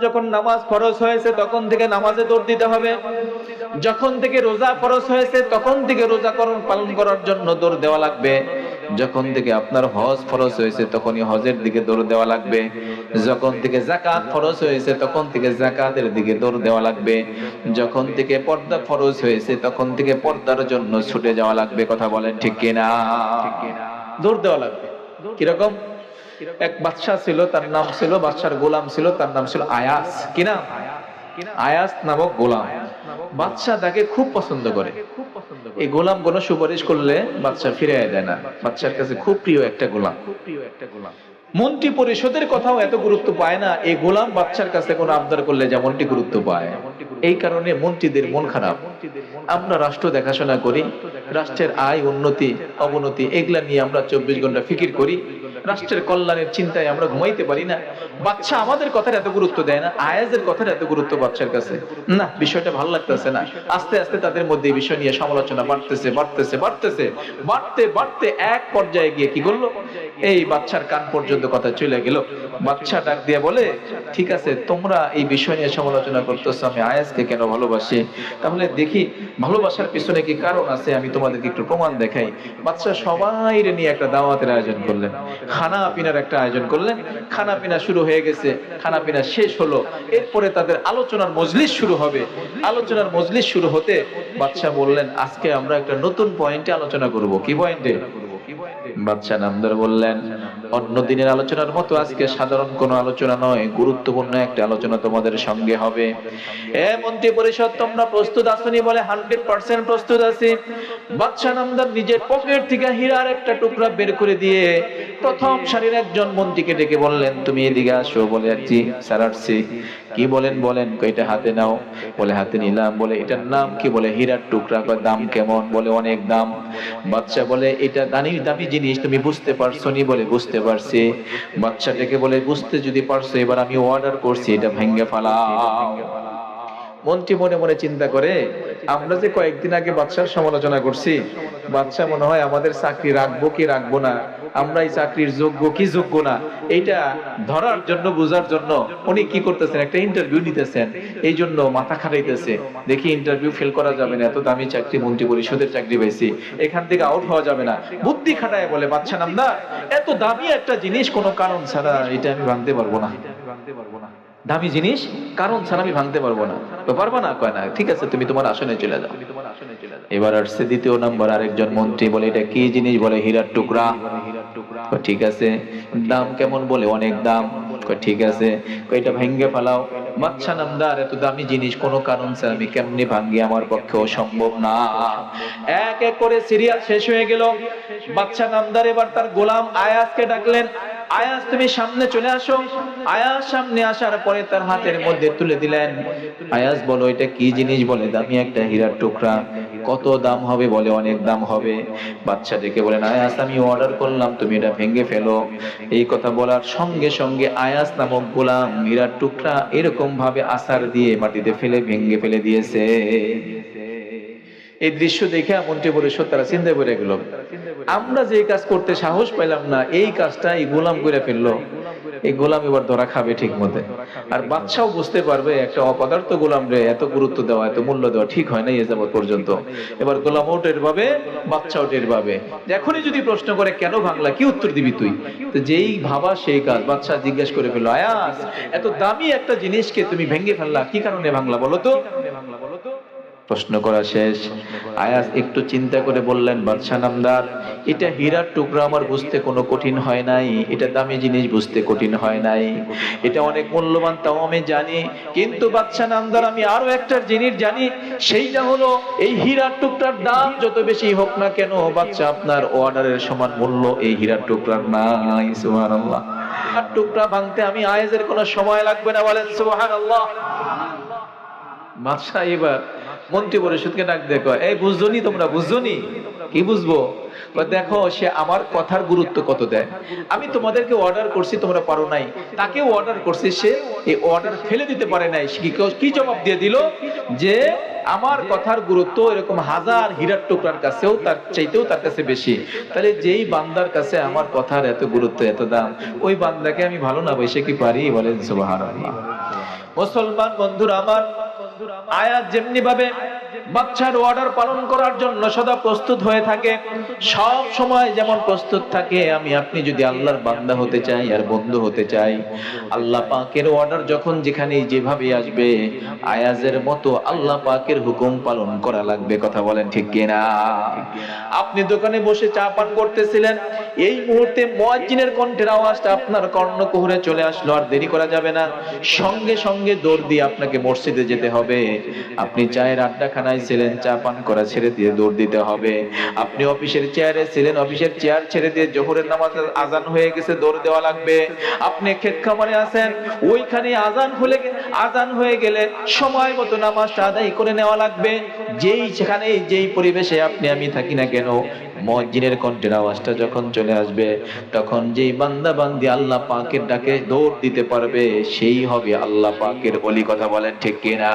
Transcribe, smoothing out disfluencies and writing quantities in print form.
যখন নামাজ ফরজ হয়েছে তখন থেকে নামাজে দৌড় দিতে হবে, যখন থেকে রোজা ফরজ হয়েছে তখন থেকে রোজা পালন করার জন্য দৌড় দেওয়া লাগবে, যখন থেকে আপনার হজ ফরজ হয়েছে তখনই হজের দিকে দৌড় দেওয়া লাগবে, যখন থেকে যাকাত ফরজ হয়েছে তখন থেকে যাকাতের দিকে দৌড় দেওয়া লাগবে, যখন থেকে পর্দা ফরজ হয়েছে তখন থেকে পর্দার জন্য ছুটে যাওয়া লাগবে। কথা বলেন ঠিক কিনা? দৌড় দেওয়া লাগবে। কিরকম? এক বাদশা ছিল, তার নাম ছিল, বাদশার গোলাম ছিল, তার নাম ছিল আয়াস। কি নাম? আয়াস নামক গোলাম। বাদশা তাকে খুব পছন্দ করে। এই গোলাম কোনো সুপারিশ করলে বাদশা ফিরে দেয় না। বাদশার কাছে খুব প্রিয় একটা গোলাম। মন্ত্রী পরিষদের কথাও এত গুরুত্ব পায় না এই গোলাম বাদশার কাছে কোনো আবদার করলে যেমনটি গুরুত্ব পায়। এই কারণে মন্ত্রীদের মন খারাপ। আমরা রাষ্ট্র দেখাশোনা করি, রাষ্ট্রের আয় উন্নতি অবনতি এগুলা নিয়ে আমরা 24 ঘন্টা ফিকির করি, রাষ্ট্রের কল্যাণের চিন্তায় আমরা ঘুমাইতে পারি না। বাদশা আমাদের কথার এত গুরুত্ব দেয় না, আয়াজের কথার এত গুরুত্ব বাদশার কাছে না। বিষয়টা ভালো লাগতেছে না। আস্তে আস্তে তাদের মধ্যে এই বিষয় নিয়ে সমালোচনা বাড়তে এক পর্যায়ে গিয়ে কি করলো, এই বাদশার কান পর্যন্ত কথা চলে গেল। বাদশা ডাক দিয়ে বলে, ঠিক আছে, তোমরা এই বিষয় নিয়ে সমালোচনা করতেছো, আমি আয়াজকে কেন ভালোবাসি, তাহলে দেখি ভালোবাসার পিছনে কি কারণ আছে, আমি তোমাদেরকে একটু প্রমাণ দেখাই। বাদশা সবাই নিয়ে একটা দাওয়াতের আয়োজন করলেন, খানা পিনার একটা আয়োজন করলেন। খানা পিনা শুরু হয়ে গেছে, খানা পিনা শেষ হলো, এরপরে তাদের আলোচনার মজলিস শুরু হবে। আলোচনার মজলিস শুরু হতে বাদশা বললেন, আজকে আমরা একটা নতুন পয়েন্টে আলোচনা করব। কি পয়েন্টে? বাদশা নামদার বললেন, অন্য দিনের আলোচনার মতো আজকে সাধারণ কোনো আলোচনা নয়, গুরুত্বপূর্ণ একটা আলোচনা তোমাদের সঙ্গে হবে। মন্ত্রী পরিষদ তোমরা প্রস্তুত আছনি? বলে 100% প্রস্তুত আছি। বাদশা নামদার নিজের পকেট থেকে হীরার একটা টুকরা বের করে দিয়ে প্রথম সারির একজন মন্ত্রীকে ডেকে বললেন, তুমি এদিকে আসো। বলে আছি স্যার, আসছি। কি বলেন? বলেন। কয়টা হাতে নাও। বলে হাতে নিলাম। বলে এটার নাম কি? বলে হীরার টুকরা। কয় দাম কেমন? বলে অনেক দাম। বাদশা বলে এটা দামি জিনিস, তুমি বুঝতে পারছো নি? বলে বুঝতে পারছি। বাদশা ডেকে বলে, বুঝতে যদি পারছো, এবার আমি অর্ডার করছি এটা ভেঙে ফেলাও। মন্ত্রী মনে মনে চিন্তা করে, আমরা যে কয়েকদিন আগে বাদশার সমালোচনা করছি, বাদশা মনে হয় আমাদের চাকরি রাখবো কি রাখবো না, আমরা এই চাকরির যোগ্য কি যোগ্য না, এইটা ধরার জন্য বোঝার জন্য উনি কি করতেছেন, একটা ইন্টারভিউ নিতেছেন। এই জন্য মাথা খাটাইতেছে, দেখি ইন্টারভিউ ফেল করা যাবে না, এত দামি চাকরি, মন্ত্রী পরিষদের চাকরি পাইছি, এখান থেকে আউট হওয়া যাবে না। বুদ্ধি খাটায় বলে, বাদশা নামদার, এত দামি একটা জিনিস কোনো কারণ ছাড়া এটা আমি ভাঙতে পারবো না। দামি জিনিস কারণ ছাড়া আমি ভাঙতে পারবো না। পারবা না? কয় না। ঠিক আছে, তুমি তোমার আসনে চলে যাও। এবার আসছে দ্বিতীয় নম্বর আরেকজন মন্ত্রী। বলে এটা কি জিনিস? বলে হীরার টুকরা। ঠিক আছে, দাম কেমন? বলে অনেক দাম। ঠিক আছে, এটা ভেঙে ফেলাও। বাদশা নামদার, এত দামি জিনিস কোনো কারণ ছাড়া আমি কেমনে ভাঙ্গি, আমার পক্ষেও সম্ভব না। এক এক করে সিরিয়াল শেষ হয়ে গেল। বাদশা নামদার এবার তার গোলাম আয়াসকে ডাকলেন, আয়াস তুমি সামনে চলে আসো। আয়াস সামনে আসার পরে তার হাতের মধ্যে তুলে দিলেন। আয়াস বলো এটা কি জিনিস? বলে দামি একটা হীরার টুকরা। কত দাম হবে? বলে অনেক দাম হবে। বাদশা ডেকে বলেন, আয়াস আমি অর্ডার করলাম, তুমি এটা ভেঙে ফেলো। এই কথা বলার সঙ্গে সঙ্গে আয়াস নামক গোলাম হীরার টুকরা এরকম ভাবে আছাড় দিয়ে মাটিতে ফেলে ভেঙে ফেলে দিয়েছে। এই দৃশ্য দেখে মন্ত্রী পরিষদ তারা চিন্তা করে গেল, আমরা যে কাজ করতে সাহস পাইলাম না, এই কাজটা এই গোলাম করে ফেললো। এই গোলাম এবার ধরা খাবে ঠিক মতে। আর বাদশাও বুঝতে পারবে একটা অপদার্থ গোলাম রে এত গুরুত্ব দেওয়া, এত মূল্য দেওয়া ঠিক হয় না এ যাবৎ পর্যন্ত। এবার গোলামও টের পাবে, বাদশাও টের পাবে। এখনই যদি প্রশ্ন করে কেন ভাঙলা, কি উত্তর দিবি তুই? তো যেই ভাবা সেই কাজ। বাদশা জিজ্ঞেস করে ফেললো, আয়াস এত দামি একটা জিনিসকে তুমি ভেঙে ফেললা, কি কারণে ভাঙলা বলো তো? প্রশ্ন করা শেষ। আয়াস একটু চিন্তা করে বললেন, বাদশা নামদার, এটা হীরার টুকরা আমার বুঝতে কোনো কঠিন হয় নাই, এটা দামি জিনিস বুঝতে কঠিন হয় নাই, এটা অনেক মূল্যবান তাও আমি জানি, কিন্তু বাদশা নামদার আমি আরো একটা জিনিস জানি, সেইটা হলো এই হীরার টুকরার দাম যত বেশি হোক না কেন বাদশা আপনার অর্ডারের সমান মূল্য এই হীরার টুকরার নাই। সুবহানাল্লাহ। হীরার টুকরা ভাঙতে আমি আয়াজের কোনো সময় লাগবে না, বলেন সুবহানাল্লাহ। বাদশা এবার মন্ত্রী পরিষদকে ডাক দেখো, এই বুঝছনি তোমরা? বুঝছনি? কি বুঝবো? দেখো সে আমার কথার গুরুত্ব কত দেয়। আমি তোমাদেরকে অর্ডার করছি, তোমরা পারো নাই, তাকেও অর্ডার করছি, সে এই অর্ডার ফেলে দিতে পারে নাই। কি জবাব দিয়ে দিল? যে আমার কথার গুরুত্ব এরকম হাজার হীরার টুকরার কাছেও তার চাইতেও তার কাছে বেশি। তাহলে যেই বান্দার কাছে আমার কথার এত গুরুত্ব এত দাম, ওই বান্দাকে আমি ভালো না বসে কি পারি? বলেন সুবহানাল্লাহ। মুসলমান বন্ধুরা আমার, আয়াত যেমনি ভাবে বাচ্চার অর্ডার পালন করার জন্য সদা প্রস্তুত হয়ে থাকে, সব সময় যেমন প্রস্তুত থাকে, আমি আপনি যদি আল্লাহর বান্দা হতে চাই আর বন্ধু হতে চাই, আল্লাহ পাকের অর্ডার যখন যেখানে যেভাবে আসবে, আয়াজের মতো আল্লাহ পাকের হুকুম পালন করা লাগবে। কথা বলেন ঠিক কিনা? আপনি দোকানে বসে চা পান করতেছিলেন, এই মুহূর্তে মুয়াজ্জিনের কণ্ঠের আওয়াজটা আপনার কর্ণকুহরে চলে আসলো, আর দেরি করা যাবে না, সঙ্গে সঙ্গে দৌড় দিয়ে আপনাকে মসজিদে যেতে হবে। আপনি চায়ের আড্ডাখানায় ছিলেন, চা পান করা ছেড়ে দিয়ে দৌড় দিতে হবে। আপনি অফিসের চেয়ারে ছিলেন, অফিসের চেয়ার ছেড়ে দিয়ে জোহরের নামাজের আজান হয়ে গেছে, দৌড় দেওয়া লাগবে। আপনি ক্ষেত খামারে আছেন, ওইখানে আজান হয়ে গেলে সময় মতো নামাজটা আদায় করে নেওয়া লাগবে। যেই সেখানে যেই পরিবেশে আপনি আমি থাকি না কেন, মুয়াজ্জিনের কণ্ঠের আওয়াজটা যখন চলে আসবে, তখন যেই বান্দা বান্দি আল্লাহ পাকের ডাকে দৌড় দিতে পারবে, সেই হবে আল্লাহ পাকের ওলি। কথা বলেন ঠিক কিনা?